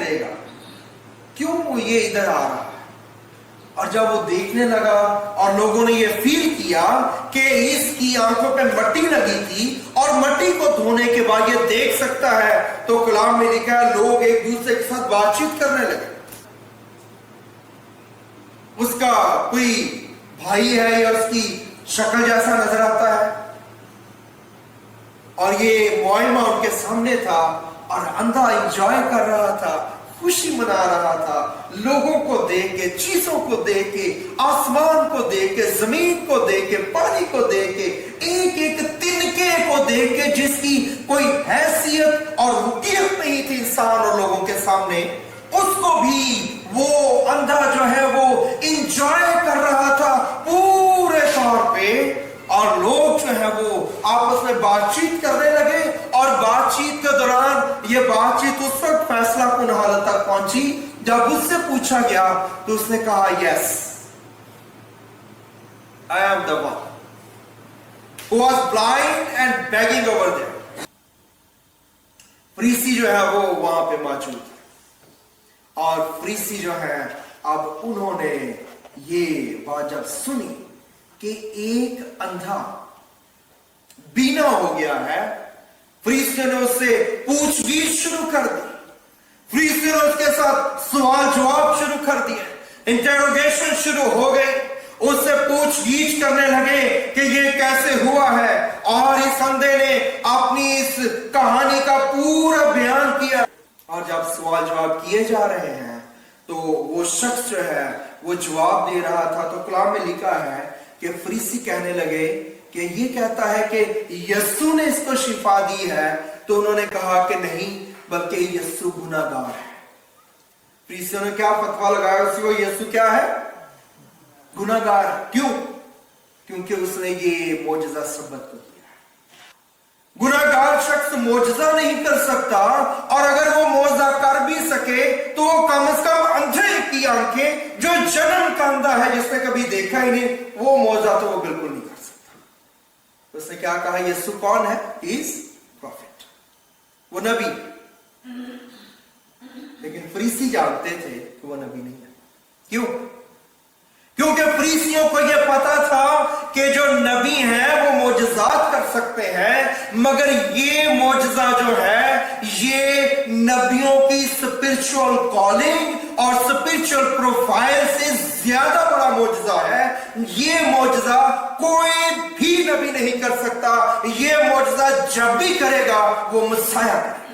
دے گا, کیوں یہ ادھر آ رہا ہے. اور جب وہ دیکھنے لگا اور لوگوں نے یہ فیل کیا کہ اس کی آنکھوں پہ مٹی لگی تھی اور مٹی کو دھونے کے بعد یہ دیکھ سکتا ہے, تو کلام میں لکھا ہے لوگ ایک دوسرے کے ساتھ بات چیت کرنے لگے. اس کا کوئی بھائی ہے یا اس کی شکل جیسا نظر آتا ہے, اور یہ معائمہ ان کے سامنے تھا اور اندھا انجوائے کر رہا تھا, خوشی منا رہا تھا, لوگوں کو دیکھ کے, چیزوں کو دیکھ کے, آسمان کو دیکھ کے, زمین کو دیکھ کے, پانی کو دیکھ کے, ایک ایک تنکے کو دیکھ کے جس کی کوئی حیثیت اور رکیت نہیں تھی انسان اور لوگوں کے سامنے, اس کو بھی وہ اندھا جو ہے وہ انجوائے کر رہا تھا پورے طور پہ. اور لوگ جو ہے وہ آپس میں بات چیت کرنے لگے, اور بات چیت کے دوران یہ بات چیت اس وقت فیصلہ کن حالت تک پہنچی جب اس سے پوچھا گیا تو اس نے کہا یس, I am the one who was blind and begging over there. فریسی جو ہے وہ وہاں پہ موجود ہے, اور فریسی جو ہے اب انہوں نے یہ بات جب سنی کہ ایک اندھا بینا ہو گیا ہے, فریسیوں نے اس سے پوچھ گچھ شروع کر دی, فریسیوں نے اس کے ساتھ سوال جواب شروع کر دیے, انٹروگیشن شروع ہو گئے, اس سے پوچھ گچھ کرنے لگے کہ یہ کیسے ہوا ہے, اور اس اندھے نے اپنی اس کہانی کا پورا بیان کیا. اور جب سوال جواب کیے جا رہے ہیں تو وہ شخص جو ہے وہ جواب دے رہا تھا, تو کلام میں لکھا ہے کہ فریسی کہنے لگے کہ یہ کہتا ہے کہ یسوع نے اس کو شفا دی ہے, تو انہوں نے کہا کہ نہیں بلکہ یسوع گناہ گار ہے. فریسیوں نے کیا فتویٰ لگایا اس کو, یسوع کیا ہے, گناہ گار. کیوں؟ کیونکہ اس نے یہ معجزہ ثبت کر دیا. گناہ گار شخص معجزہ نہیں کر سکتا, اور اگر وہ معجزہ کر بھی سکے تو وہ کم از کم اندھے کی آنکھیں جو جنم کا اندھا ہے جس نے کبھی دیکھا ہی نہیں, وہ معجزہ تو وہ بالکل نہیں کر سکتا. اس نے کیا کہا, یسوع کون ہے, ہی از پروفٹ, وہ نبی. لیکن فریسی جانتے تھے کہ وہ نبی نہیں ہے. کیوں؟ کیونکہ فریسیوں کو یہ پتا تھا کہ جو نبی ہیں وہ معجزات کر سکتے ہیں, مگر یہ معجزہ جو ہے یہ نبیوں کی اسپرچول کالنگ اور اسپرچول پروفائل سے زیادہ بڑا معجزہ ہے. یہ معجزہ کوئی بھی نبی نہیں کر سکتا. یہ معجزہ جب بھی کرے گا وہ مسیح کرے گا.